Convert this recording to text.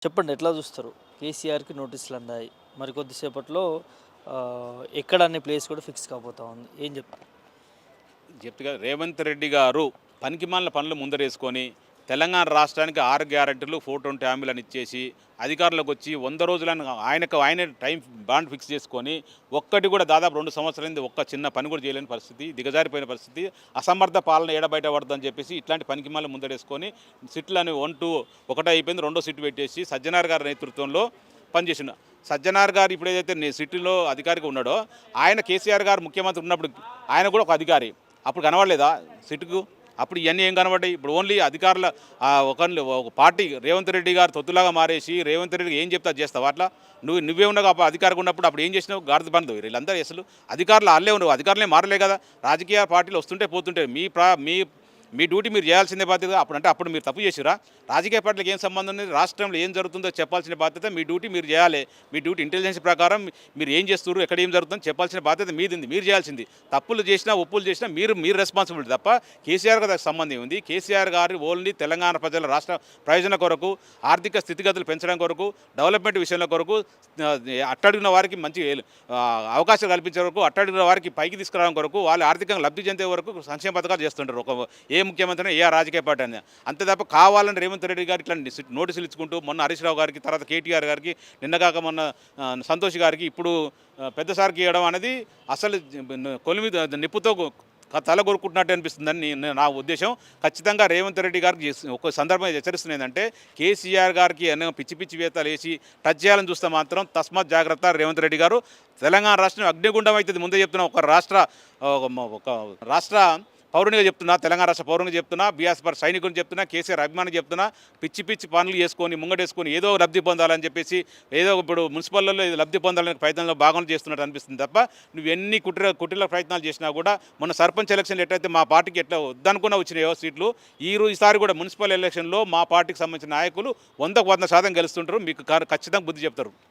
చెప్పండి ఎట్లా చూస్తారు? కేసీఆర్‌కి నోటీసులు అందాయి. మరి కొద్దిసేపట్లో ఎక్కడ అనే ప్లేస్ కూడా ఫిక్స్ కాబోతా ఉంది. ఏం చెప్తారు? చెప్తుగా రేవంత్ రెడ్డి గారు పనికిమాలిన పనులు ముందరేసుకొని తెలంగాణ రాష్ట్రానికి 6 గ్యారెంటీలు 420 హామీలను ఇచ్చేసి అధికారంలోకి వచ్చి 100 రోజులను ఆయన టైం బాండ్ ఫిక్స్ చేసుకొని ఒక్కటి కూడా దాదాపు 2 సంవత్సరాలైంది ఒక్క చిన్న పని కూడా చేయలేని పరిస్థితి, దిగజారిపోయిన పరిస్థితి, అసమర్థ పాలన ఏడబయట పడుతుందని చెప్పేసి ఇట్లాంటి పనికిమాలను ముందరేసుకొని సిట్లని 1, 2 ఒకటే అయిపోయింది, రెండో సిట్ పెట్టేసి సజ్జనార్ గారి నేతృత్వంలో పనిచేసిన సజ్జనార్ గారు ఇప్పుడు ఏదైతే సిటీలో అధికారిగా ఉన్నాడో ఆయన కేసీఆర్ గారు ముఖ్యమంత్రి ఉన్నప్పుడు ఆయన కూడా ఒక అధికారి. అప్పుడు కనబడలేదా సిట్టుకు? అప్పుడు ఇవన్నీ ఏం కనబడ్డాయి? ఇప్పుడు ఓన్లీ అధికారుల ఒక పార్టీ రేవంత్ రెడ్డి గారు తొత్తులాగా మారేసి రేవంత్ రెడ్డికి ఏం చెప్తా చేస్తావు అట్లా? నువ్వే ఉన్నావు అధికారిగా ఉన్నప్పుడు. అప్పుడు ఏం చేసినావు? గాడిద బంధు వీళ్ళందరూ అసలు అధికారులు అల్లే ఉన్నావు, అధికారులే మారలే కదా. రాజకీయ పార్టీలు వస్తుంటే పోతుంటే మీ డ్యూటీ మీరు చేయాల్సిందే బాధ్యత. అప్పుడు మీరు తప్పు చేసిరా? రాజకీయ పార్టీలకు ఏం సంబంధం ఉంది? రాష్ట్రంలో ఏం జరుగుతుందో చెప్పాల్సిన బాధ్యత మీ డ్యూటీ మీరు చేయాలి. మీ డ్యూటీ ఇంటెలిజెన్స్ ప్రకారం మీరు ఏం చేస్తున్నారు, ఎక్కడ ఏం జరుగుతుందో చెప్పాల్సిన బాధ్యత మీది, మీరు చేయాల్సింది. తప్పులు చేసినా ఒప్పులు చేసినా మీరు రెస్పాన్సిబిలిటీ తప్ప కేసీఆర్ గారికి సంబంధం ఉంది. కేసీఆర్ గారు ఓన్లీ తెలంగాణ ప్రజల రాష్ట్ర ప్రయోజన కొరకు, ఆర్థిక స్థితిగతులు పెంచడం కొరకు, డెవలప్మెంట్ విషయంలో కొరకు, అట్టడిగిన వారికి మంచి అవకాశాలు కల్పించే వరకు, అట్టడిగిన వారికి పైకి తీసుకురావడం కొరకు, వాళ్ళు ఆర్థికంగా లబ్ధి చెందే వరకు సంక్షేమ పథకాలు చేస్తుంటారు. ఏ ముఖ్యమంత్రిని ఏ రాజకీయ పార్టీ అని. అంతే తప్ప కావాలని రేవంత్ రెడ్డి గారికి ఇట్లా నోటీసులు ఇచ్చుకుంటూ మొన్న హరీష్ రావు గారికి, తర్వాత కేటీఆర్ గారికి, నిన్నగాక మొన్న సంతోష్ గారికి, ఇప్పుడు పెద్దసారికి ఇవ్వడం అనేది అసలు కొలిమి నిప్పుతో తల కొరుకుంటున్నట్టు అనిపిస్తుందని నా ఉద్దేశం. ఖచ్చితంగా రేవంత్ రెడ్డి గారికి ఒక సందర్భంగా హెచ్చరిస్తుంది ఏంటంటే కేసీఆర్ గారికి పిచ్చి పిచ్చి వేతలు వేసి టచ్ చేయాలని చూస్తే మాత్రం తస్మాత్ జాగ్రత్త రేవంత్ రెడ్డి గారు. తెలంగాణ రాష్ట్రం అగ్నిగుండం అవుతుంది. ముందే చెప్తున్నా, ఒక రాష్ట్ర పౌరునిగా చెప్తున్నా, తెలంగాణ రాష్ట్ర పౌరునిగా చెప్తున్నా, బీఆర్ఎస్ సైనికుని చెప్తున్నా, కేసీఆర్ అభిమాని చెప్తున్నా. పిచ్చి పిచ్చి పనులు చేసుకొని ముంగడేసుకొని ఏదో లబ్ధి పొందాలని చెప్పేసి ఏదో ఇప్పుడు మున్సిపల్లో లబ్ధి పొందాలని ప్రయత్నంలో భాగం చేస్తున్నట్టు అనిపిస్తుంది తప్ప నువ్వు ఎన్ని కుటిల ప్రయత్నాలు చేసినా కూడా మొన్న సర్పంచ్ ఎలక్షన్లు ఎట్లయితే మా పార్టీకి ఎట్లా వద్దనుకున్నా వచ్చినాయో సీట్లు, ఈసారి కూడా మున్సిపల్ ఎలక్షన్లో మా పార్టీకి సంబంధించిన నాయకులు 100% గెలుస్తుంటారు. మీకు ఖచ్చితంగా బుద్ధి చెప్తారు.